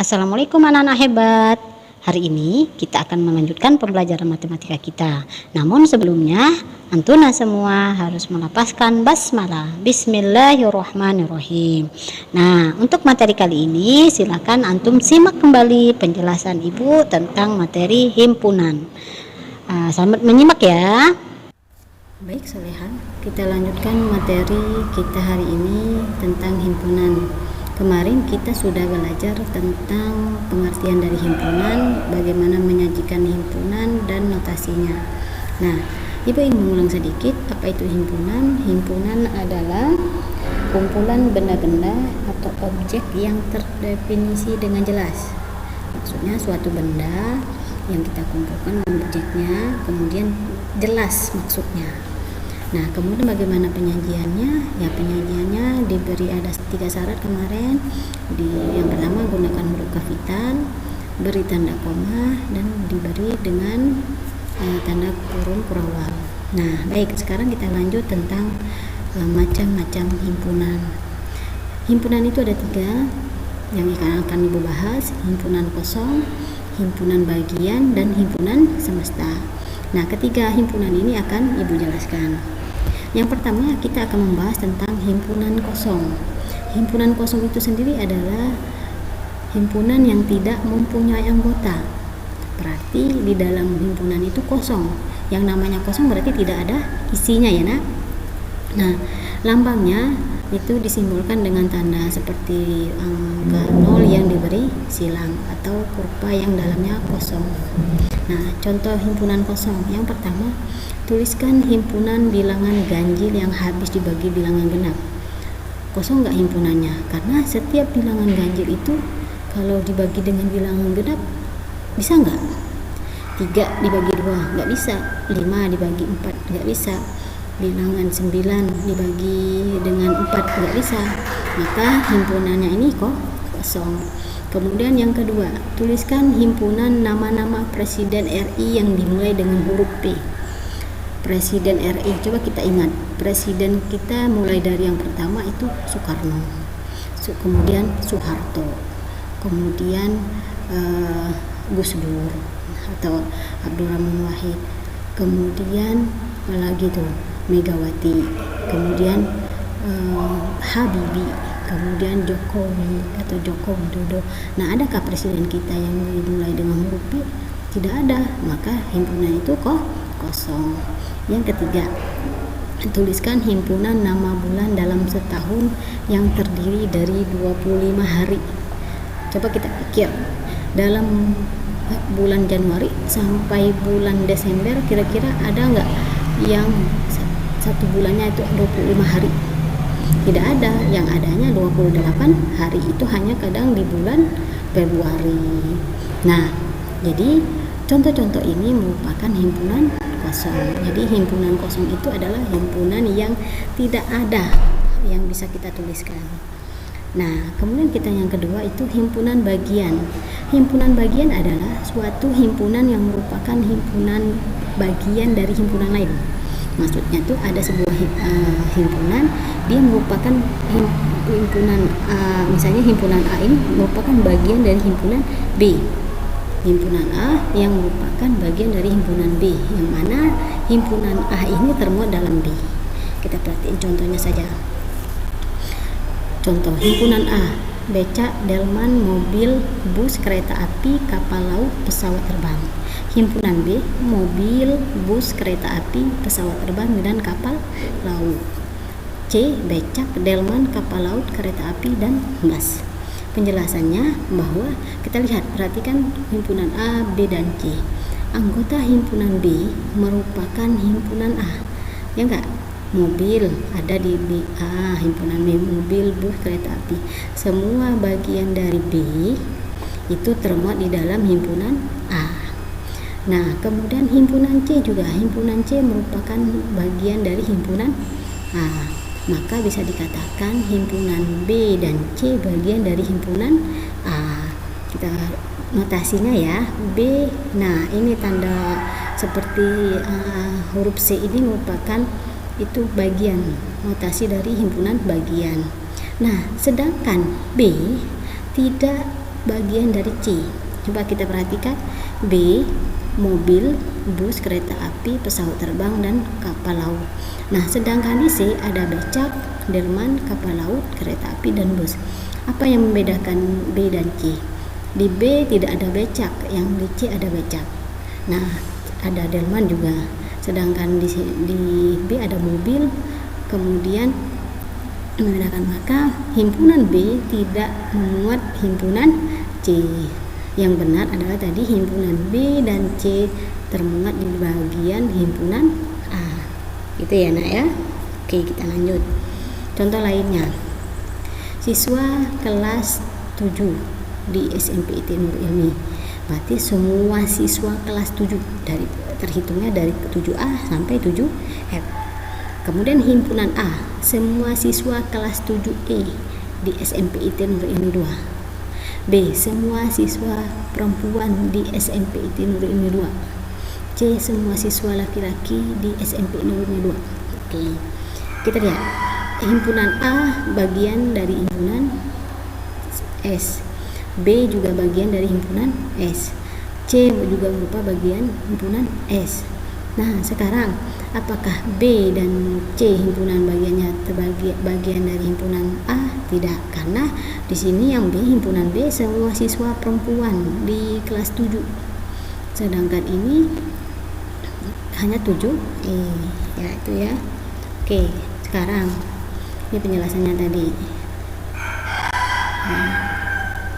Assalamualaikum anak-anak hebat. Hari ini kita akan melanjutkan pembelajaran matematika kita. Namun sebelumnya, antuna semua harus melafazkan basmalah. Bismillahirrahmanirrahim. Nah, untuk materi kali ini silakan antum simak kembali penjelasan Ibu tentang materi himpunan. Selamat menyimak ya. Baik Soleha, kita lanjutkan materi kita hari ini tentang himpunan. Kemarin kita sudah belajar tentang pengertian dari himpunan, bagaimana menyajikan himpunan dan notasinya. Nah, Ibu ingin mengulang sedikit apa itu himpunan. Himpunan adalah kumpulan benda-benda atau objek yang terdefinisi dengan jelas. Maksudnya suatu benda yang kita kumpulkan objeknya, kemudian jelas maksudnya. Nah, kemudian bagaimana penyajiannya? Ya, penyajiannya diberi ada 3 syarat kemarin. Yang pertama gunakan huruf kapital, beri tanda koma, dan diberi dengan tanda kurung kurawal. Nah, baik, sekarang kita lanjut tentang macam-macam himpunan. Himpunan itu ada 3 yang akan Ibu bahas: himpunan kosong, himpunan bagian, dan himpunan semesta. Nah, ketiga himpunan ini akan Ibu jelaskan. Yang pertama kita akan membahas tentang himpunan kosong. Himpunan kosong itu sendiri adalah himpunan yang tidak mempunyai anggota. Berarti di dalam himpunan itu kosong. Yang namanya kosong berarti tidak ada isinya ya nak. Nah, lambangnya itu disimbolkan dengan tanda seperti angka 0 yang diberi silang atau kurva yang dalamnya kosong. Nah, contoh himpunan kosong. Yang pertama, tuliskan himpunan bilangan ganjil yang habis dibagi bilangan genap. Kosong nggak himpunannya? Karena setiap bilangan ganjil itu kalau dibagi dengan bilangan genap bisa nggak? 3 dibagi 2 nggak bisa, 5 dibagi 4 nggak bisa, bilangan 9 dibagi dengan 4 nggak bisa. Maka himpunannya ini kosong. Kemudian yang kedua, tuliskan himpunan nama-nama Presiden RI yang dimulai dengan huruf P. Presiden RI, coba kita ingat, presiden kita mulai dari yang pertama itu Soekarno, kemudian Soeharto, kemudian Gus Dur atau Abdurrahman Wahid, kemudian apalagi tuh Megawati, kemudian Habibie, kemudian Jokowi atau Joko Widodo. Nah, adakah presiden kita yang dimulai dengan huruf P? Tidak ada, maka himpunan itu kosong. Yang ketiga, tuliskan himpunan nama bulan dalam setahun yang terdiri dari 25 hari. Coba kita pikir, dalam bulan Januari sampai bulan Desember kira-kira ada nggak yang satu bulannya itu 25 hari? Tidak ada, yang adanya 28 hari, itu hanya kadang di bulan Februari. Nah, jadi contoh-contoh ini merupakan himpunan kosong. Jadi himpunan kosong itu adalah himpunan yang tidak ada yang bisa kita tuliskan. Nah, kemudian kita yang kedua itu himpunan bagian. Himpunan bagian adalah suatu himpunan yang merupakan himpunan bagian dari himpunan lain. Maksudnya tuh ada sebuah himpunan, dia merupakan himpunan A, misalnya himpunan A ini merupakan bagian dari himpunan B. Himpunan A yang merupakan bagian dari himpunan B, yang mana himpunan A ini termuat dalam B. Kita perhatiin contohnya saja. Contoh himpunan A: becak, delman, mobil, bus, kereta api, kapal laut, pesawat terbang. Himpunan B: mobil, bus, kereta api, pesawat terbang, dan kapal laut. C: becak, delman, kapal laut, kereta api, dan bus. Penjelasannya bahwa kita lihat, perhatikan himpunan A, B, dan C. Anggota himpunan B merupakan himpunan A, ya enggak? Mobil ada di B, A, himpunan B, mobil, bus, kereta api. Semua bagian dari B itu termuat di dalam himpunan A. Nah, kemudian himpunan C juga, himpunan C merupakan bagian dari himpunan A. Maka bisa dikatakan himpunan B dan C bagian dari himpunan A. Kita notasinya ya, B. Nah, ini tanda seperti huruf C ini merupakan itu bagian, notasi dari himpunan bagian. Nah, sedangkan B tidak bagian dari C. Coba kita perhatikan. B, mobil, bus, kereta api, pesawat terbang, dan kapal laut. Nah, sedangkan di C ada becak, delman, kapal laut, kereta api, dan bus. Apa yang membedakan B dan C? Di B tidak ada becak, yang di C ada becak. Nah, ada delman juga. Sedangkan di B ada mobil, kemudian membedakan, maka himpunan B tidak memuat himpunan C. Yang benar adalah tadi himpunan B dan C termuat di bagian himpunan A. Gitu ya nak ya. Oke, kita lanjut. Contoh lainnya. Siswa kelas 7 di SMP IT Nur Ilmi. Berarti semua siswa kelas 7 terhitungnya dari 7A sampai 7F. Kemudian himpunan A, semua siswa kelas 7E di SMP IT Nur Ilmi 2. B, semua siswa perempuan di SMP IT Nur Ilmi 2. C, semua siswa laki-laki di SMP Nur Ilmi 2. Oke. Kita lihat. Himpunan A bagian dari himpunan S. B juga bagian dari himpunan S. C juga berupa bagian himpunan S. Nah, sekarang apakah B dan C himpunan bagiannya terbagi bagian dari himpunan A? Tidak, karena di sini yang B, himpunan B semua siswa perempuan di kelas 7. Sedangkan ini hanya 7 ya itu ya. Oke, sekarang ini penjelasannya tadi.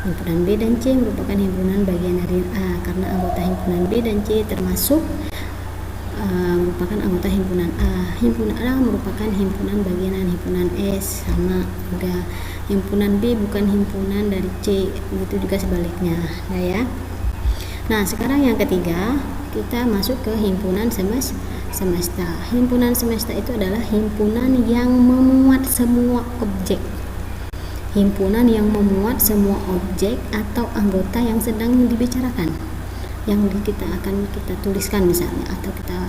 Himpunan B dan C merupakan himpunan bagian dari A karena anggota himpunan B dan C termasuk merupakan anggota himpunan A. Himpunan A merupakan himpunan bagian himpunan S, sama juga. Himpunan B bukan himpunan dari C, begitu juga sebaliknya. Nah ya. Nah, sekarang yang ketiga, kita masuk ke himpunan semesta. Himpunan semesta itu adalah himpunan yang memuat semua objek. Himpunan yang memuat semua objek atau anggota yang sedang dibicarakan, yang kita tuliskan misalnya, atau kita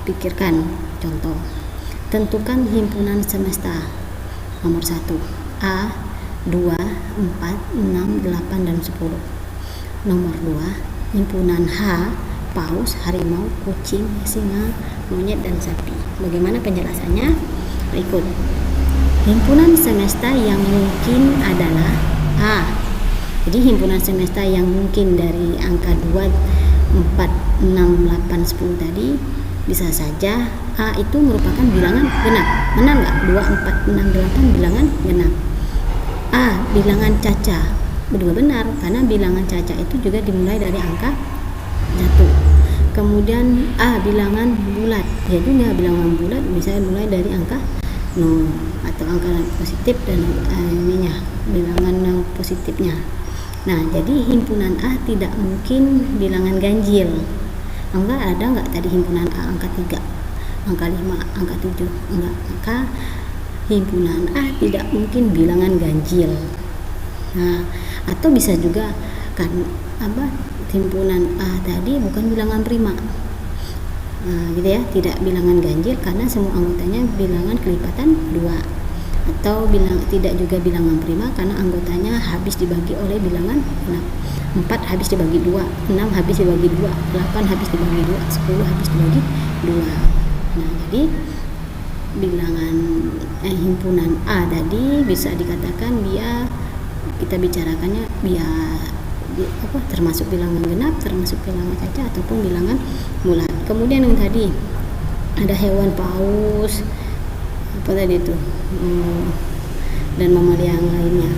pikirkan. Contoh, tentukan himpunan semesta. Nomor 1, A, 2, 4, 6, 8, dan 10. Nomor 2, himpunan H, paus, harimau, kucing, singa, monyet, dan sapi. Bagaimana penjelasannya? Berikut. Himpunan semesta yang mungkin adalah A. Jadi himpunan semesta yang mungkin dari angka 2, 4, 6, 8, 10 tadi bisa saja A itu merupakan bilangan genap. Benar nggak? 2, 4, 6, 8 bilangan genap. A, bilangan caca. Juga benar, karena bilangan caca itu juga dimulai dari angka 1. Kemudian A, bilangan bulat. Ya juga, bilangan bulat bisa mulai dari angka 0 atau angka positif dan bilangan yang positifnya. Nah, jadi himpunan A tidak mungkin bilangan ganjil. Ada nggak tadi himpunan A angka 3, angka 5, angka 7? Enggak. Maka himpunan A tidak mungkin bilangan ganjil. Nah, atau bisa juga kan himpunan A tadi bukan bilangan prima. Nah, gitu ya, tidak bilangan ganjil karena semua anggotanya bilangan kelipatan 2. Atau tidak juga bilangan prima karena anggotanya habis dibagi oleh bilangan 6. 4 habis dibagi 2, 6 habis dibagi 2, 8 habis dibagi 2, 10 habis dibagi 2. Nah, jadi bilangan himpunan A tadi bisa dikatakan kita bicarakannya termasuk bilangan genap, termasuk bilangan caca, ataupun bilangan bulat. Kemudian yang tadi ada hewan paus, dan mamalia yang lainnya.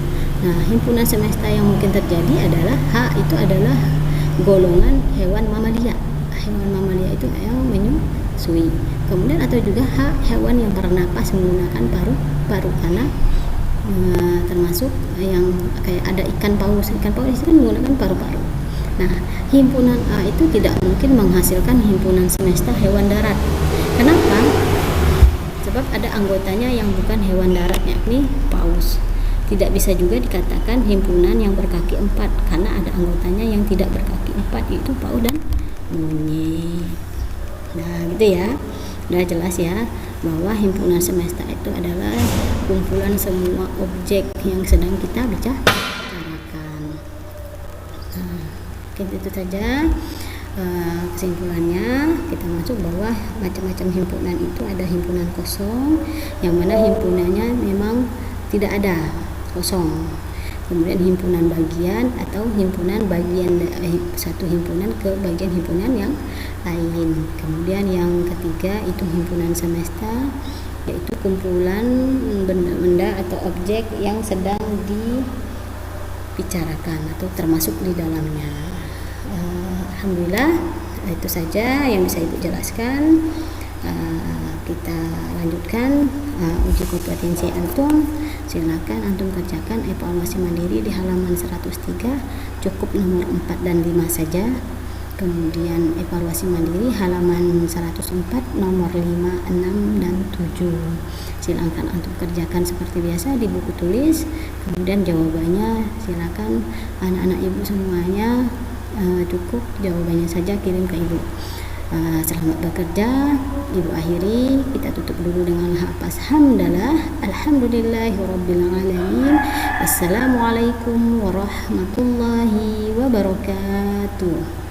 Nah, himpunan semesta yang mungkin terjadi adalah H, itu adalah golongan hewan mamalia. Hewan mamalia itu yang menyusui. Kemudian atau juga H, hewan yang bernapas menggunakan paru-paru, karena termasuk yang kayak ada ikan paus itu kan menggunakan paru-paru. Nah, himpunan A itu tidak mungkin menghasilkan himpunan semesta hewan darat. Kenapa? Sebab ada anggotanya yang bukan hewan darat, yakni paus. Tidak bisa juga dikatakan himpunan yang berkaki 4 karena ada anggotanya yang tidak berkaki 4, yaitu paus dan monyet. Nah, gitu ya. Udah jelas ya bahwa himpunan semesta itu adalah kumpulan semua objek yang sedang kita bicarakan. Oke, itu saja kesimpulannya. Kita masuk bahwa macam-macam himpunan itu ada himpunan kosong, yang mana himpunannya memang tidak ada, kosong. Kemudian himpunan bagian atau himpunan bagian satu himpunan ke bagian himpunan yang lain. Kemudian yang ketiga itu himpunan semesta, yaitu kumpulan benda-benda atau objek yang sedang dibicarakan atau termasuk di dalamnya. Alhamdulillah, itu saja yang bisa Ibu jelaskan. Kita lanjutkan uji kompetensi antum. Silakan antum kerjakan evaluasi mandiri di halaman 103, cukup nomor 4 dan 5 saja. Kemudian evaluasi mandiri halaman 104, nomor 5, 6 dan 7. Silakan antum kerjakan seperti biasa di buku tulis. Kemudian jawabannya silakan anak-anak Ibu semuanya cukup jawabannya saja kirim ke Ibu. Selamat bekerja. Ibu akhiri, kita tutup dulu dengan hafaz hamdalah. Alhamdulillahirabbil alamin. Assalamualaikum warahmatullahi wabarakatuh.